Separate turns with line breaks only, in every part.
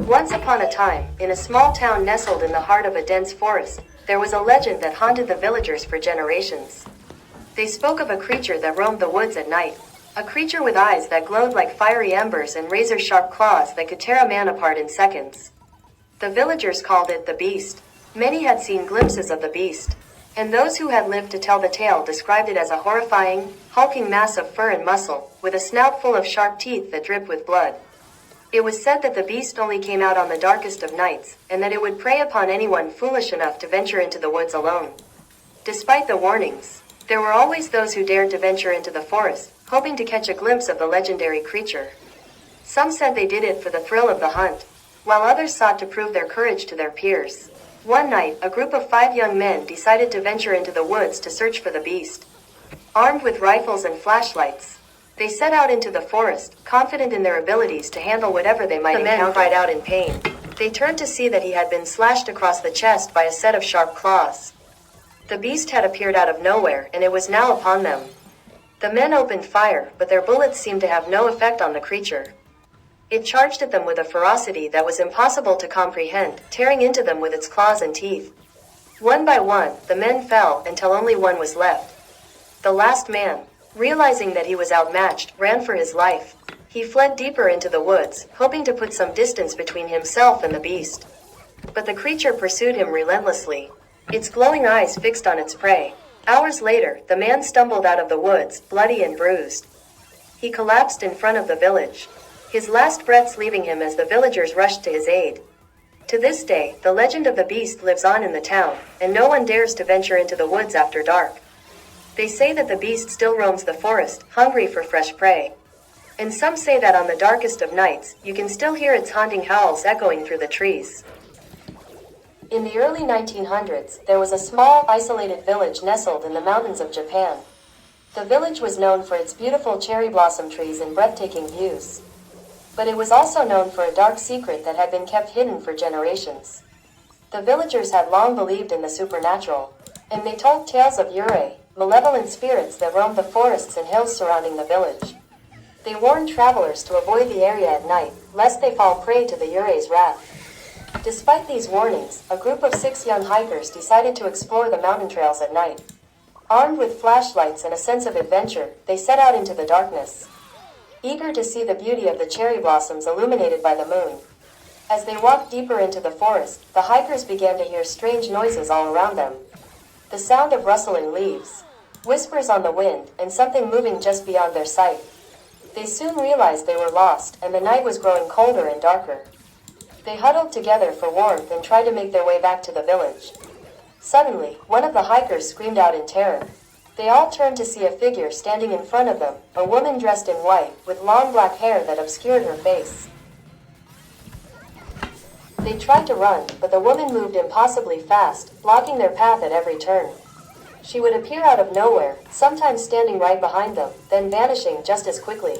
Once upon a time, in a small town nestled in the heart of a dense forest, there was a legend that haunted the villagers for generations. They spoke of a creature that roamed the woods at night, a creature with eyes that glowed like fiery embers and razor-sharp claws that could tear a man apart in seconds. The villagers called it the Beast. Many had seen glimpses of the beast, and those who had lived to tell the tale described it as a horrifying, hulking mass of fur and muscle, with a snout full of sharp teeth that dripped with blood. It was said that the beast only came out on the darkest of nights, and that it would prey upon anyone foolish enough to venture into the woods alone. Despite the warnings, there were always those who dared to venture into the forest, hoping to catch a glimpse of the legendary creature. Some said they did it for the thrill of the hunt, while others sought to prove their courage to their peers. One night, a group of 5 young men decided to venture into the woods to search for the beast. Armed with rifles and flashlights, they set out into the forest, confident in their abilities to handle whatever they might encounter. The men cried out in pain. They turned to see that he had been slashed across the chest by a set of sharp claws. The beast had appeared out of nowhere, and it was now upon them. The men opened fire, but their bullets seemed to have no effect on the creature. It charged at them with a ferocity that was impossible to comprehend, tearing into them with its claws and teeth. One by one, the men fell until only one was left. The last man, realizing that he was outmatched, ran for his life. He fled deeper into the woods, hoping to put some distance between himself and the beast. But the creature pursued him relentlessly, its glowing eyes fixed on its prey. Hours later, the man stumbled out of the woods, bloody and bruised. He collapsed in front of the village, his last breaths leaving him as the villagers rushed to his aid. To this day, the legend of the beast lives on in the town, and no one dares to venture into the woods after dark. They say that the beast still roams the forest, hungry for fresh prey. And some say that on the darkest of nights, you can still hear its haunting howls echoing through the trees. In the early 1900s, there was a small, isolated village nestled in the mountains of Japan. The village was known for its beautiful cherry blossom trees and breathtaking views. But it was also known for a dark secret that had been kept hidden for generations. The villagers had long believed in the supernatural, and they told tales of yurei, malevolent spirits that roamed the forests and hills surrounding the village. They warned travelers to avoid the area at night, lest they fall prey to the yurei's wrath. Despite these warnings, a group of 6 young hikers decided to explore the mountain trails at night. Armed with flashlights and a sense of adventure, they set out into the darkness, eager to see the beauty of the cherry blossoms illuminated by the moon. As they walked deeper into the forest, the hikers began to hear strange noises all around them. The sound of rustling leaves, whispers on the wind, and something moving just beyond their sight. They soon realized they were lost, and the night was growing colder and darker. They huddled together for warmth and tried to make their way back to the village. Suddenly, one of the hikers screamed out in terror. They all turned to see a figure standing in front of them, a woman dressed in white, with long black hair that obscured her face. They tried to run, but the woman moved impossibly fast, blocking their path at every turn. She would appear out of nowhere, sometimes standing right behind them, then vanishing just as quickly.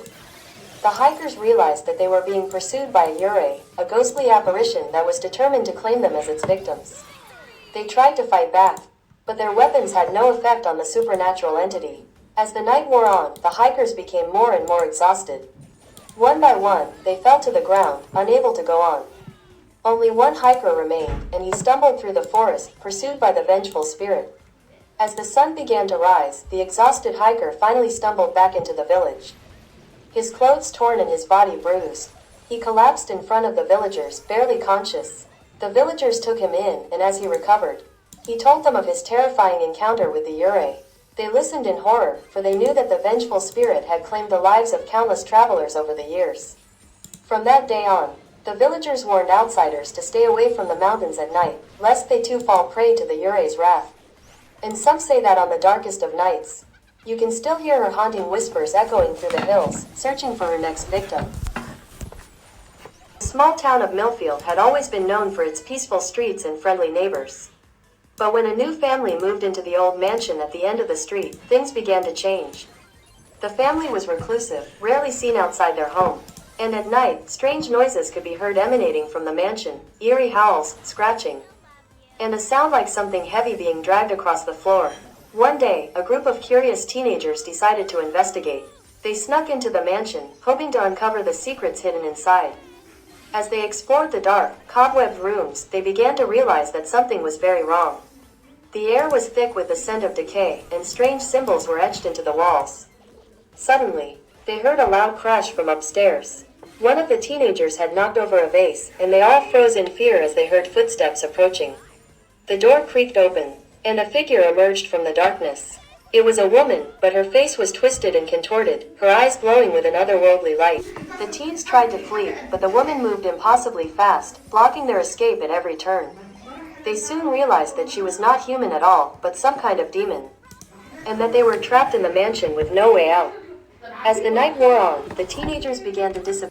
The hikers realized that they were being pursued by a yurei, a ghostly apparition that was determined to claim them as its victims. They tried to fight back, but their weapons had no effect on the supernatural entity. As the night wore on, the hikers became more and more exhausted. One by one, they fell to the ground, unable to go on. Only one hiker remained, and he stumbled through the forest, pursued by the vengeful spirit. As the sun began to rise, the exhausted hiker finally stumbled back into the village. His clothes torn and his body bruised, he collapsed in front of the villagers, barely conscious. The villagers took him in, and as he recovered, he told them of his terrifying encounter with the yurei. They listened in horror, for they knew that the vengeful spirit had claimed the lives of countless travelers over the years. From that day on, the villagers warned outsiders to stay away from the mountains at night, lest they too fall prey to the yurei's wrath. And some say that on the darkest of nights, you can still hear her haunting whispers echoing through the hills, searching for her next victim. The small town of Millfield had always been known for its peaceful streets and friendly neighbors. But when a new family moved into the old mansion at the end of the street, things began to change. The family was reclusive, rarely seen outside their home, and at night, strange noises could be heard emanating from the mansion, eerie howls, scratching, and a sound like something heavy being dragged across the floor. One day, a group of curious teenagers decided to investigate. They snuck into the mansion, hoping to uncover the secrets hidden inside. As they explored the dark, cobwebbed rooms, they began to realize that something was very wrong. The air was thick with the scent of decay, and strange symbols were etched into the walls. Suddenly, they heard a loud crash from upstairs. One of the teenagers had knocked over a vase, and they all froze in fear as they heard footsteps approaching. The door creaked open, and a figure emerged from the darkness. It was a woman, but her face was twisted and contorted, her eyes glowing with an otherworldly light. The teens tried to flee, but the woman moved impossibly fast, blocking their escape at every turn. They soon realized that she was not human at all, but some kind of demon, and that they were trapped in the mansion with no way out. As the night wore on, the teenagers began to disappear.